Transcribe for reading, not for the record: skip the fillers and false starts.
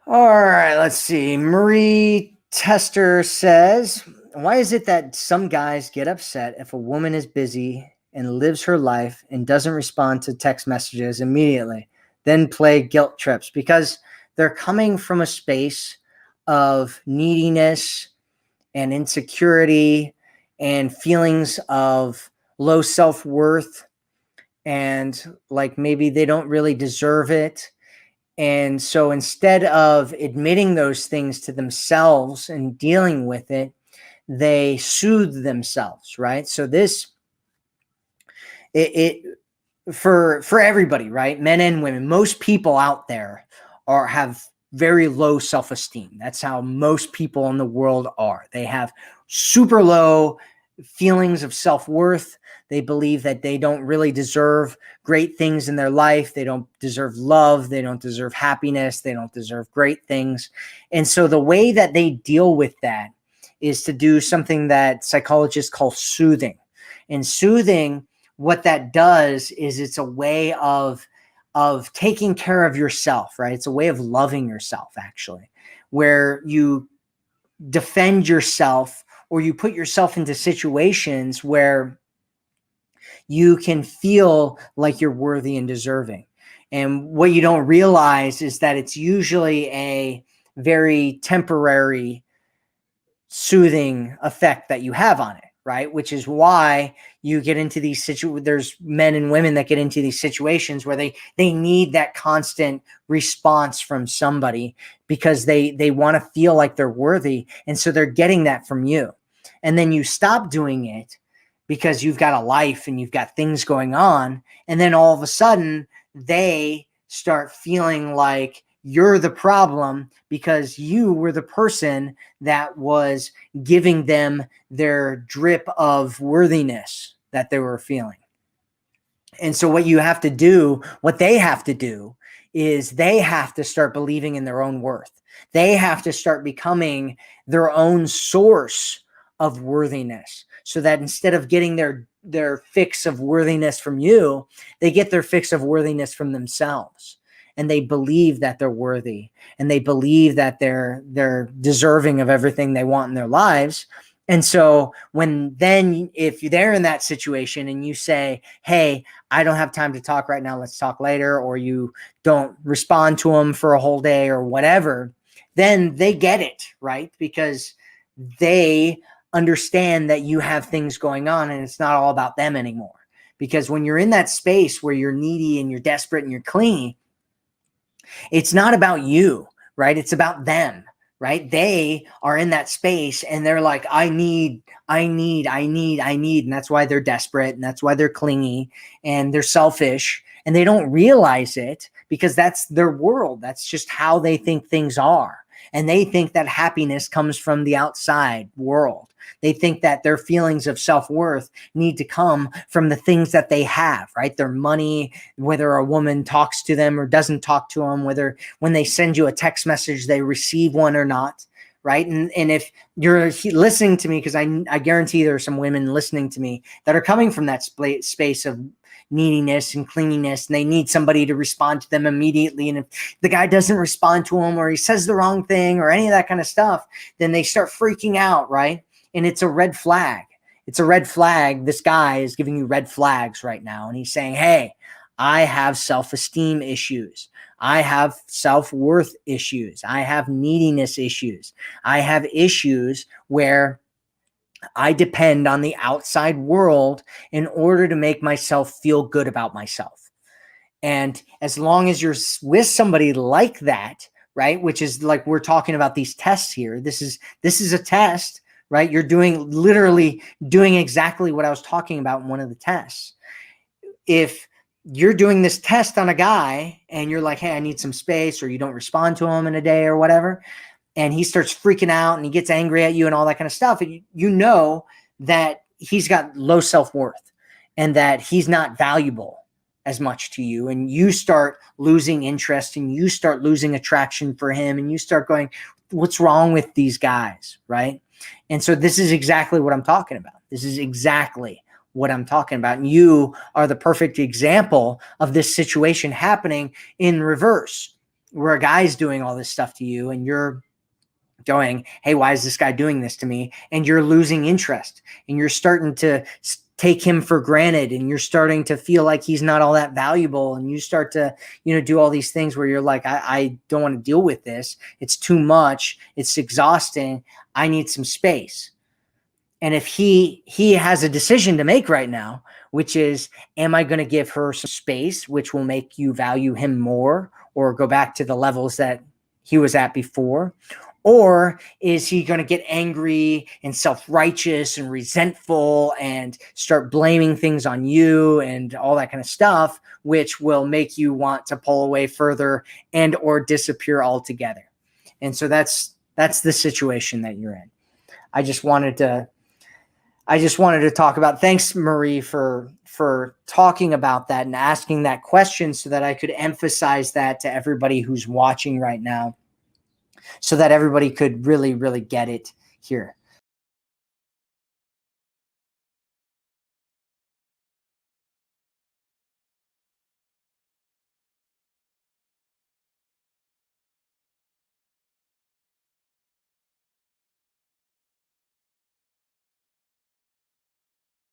All right, let's see. Marie Tester says, why is it that some guys get upset if a woman is busy and lives her life and doesn't respond to text messages immediately, then play guilt trips? Because they're coming from a space of neediness and insecurity and feelings of low self-worth, and like maybe they don't really deserve it. And so instead of admitting those things to themselves and dealing with it, they soothe themselves, right? So this for everybody, right? Men and women, most people out there have very low self-esteem. That's how most people in the world are. They have super low feelings of self-worth. They believe that they don't really deserve great things in their life. They don't deserve love. They don't deserve happiness. They don't deserve great things. And so the way that they deal with that is to do something that psychologists call soothing. And soothing, what that does is it's a way of taking care of yourself, right? It's a way of loving yourself, actually, where you defend yourself or you put yourself into situations where you can feel like you're worthy and deserving. And what you don't realize is that it's usually a very temporary soothing effect that you have on it, right? Which is why you get into these there's men and women that get into these situations where they need that constant response from somebody because they want to feel like they're worthy, and so they're getting that from you. And then you stop doing it because you've got a life and you've got things going on, and then all of a sudden they start feeling like you're the problem because you were the person that was giving them their drip of worthiness that they were feeling. And so what you have to do, what they have to do, is they have to start believing in their own worth. They have to start becoming their own source of worthiness, so that instead of getting their fix of worthiness from you, they get their fix of worthiness from themselves. And they believe that they're worthy, and they believe that they're deserving of everything they want in their lives. And so if they're in that situation and you say, hey, I don't have time to talk right now, let's talk later, or you don't respond to them for a whole day or whatever, then they get it, right? Because they understand that you have things going on and it's not all about them anymore. Because when you're in that space where you're needy and you're desperate and you're clingy, it's not about you, right? It's about them, right? They are in that space and they're like, I need. And that's why they're desperate, and that's why they're clingy and they're selfish, and they don't realize it because that's their world. That's just how they think things are. And they think that happiness comes from the outside world. They think that their feelings of self-worth need to come from the things that they have, right? Their money, whether a woman talks to them or doesn't talk to them, whether when they send you a text message, they receive one or not, right? And if you're listening to me, because I guarantee there are some women listening to me that are coming from that space of neediness and clinginess, and they need somebody to respond to them immediately. And if the guy doesn't respond to them, or he says the wrong thing, or any of that kind of stuff, then they start freaking out, right? And it's a red flag. It's a red flag. This guy is giving you red flags right now. And he's saying, hey, I have self-esteem issues. I have self-worth issues. I have neediness issues. I have issues where I depend on the outside world in order to make myself feel good about myself. And as long as you're with somebody like that, right, which is like we're talking about these tests here. This is a test, right? You're literally doing exactly what I was talking about in one of the tests. If you're doing this test on a guy and you're like, hey, I need some space, or you don't respond to him in a day or whatever, and he starts freaking out and he gets angry at you and all that kind of stuff, and you know that he's got low self-worth and that he's not valuable as much to you, and you start losing interest and you start losing attraction for him, and you start going, what's wrong with these guys, right? And so this is exactly what I'm talking about. This is exactly what I'm talking about. And you are the perfect example of this situation happening in reverse. where a guy's doing all this stuff to you and you're going, hey, why is this guy doing this to me? And you're losing interest and you're starting to take him for granted and you're starting to feel like he's not all that valuable. And you start to, do all these things where you're like, I don't want to deal with this. It's too much. It's exhausting. I need some space. And if he has a decision to make right now, which is, am I going to give her some space, which will make you value him more or go back to the levels that he was at before? Or is he going to get angry and self-righteous and resentful and start blaming things on you and all that kind of stuff, which will make you want to pull away further and or disappear altogether? And so that's the situation that you're in. I just wanted to talk about, thanks, Marie, for talking about that and asking that question so that I could emphasize that to everybody who's watching right now, so that everybody could really, really get it here.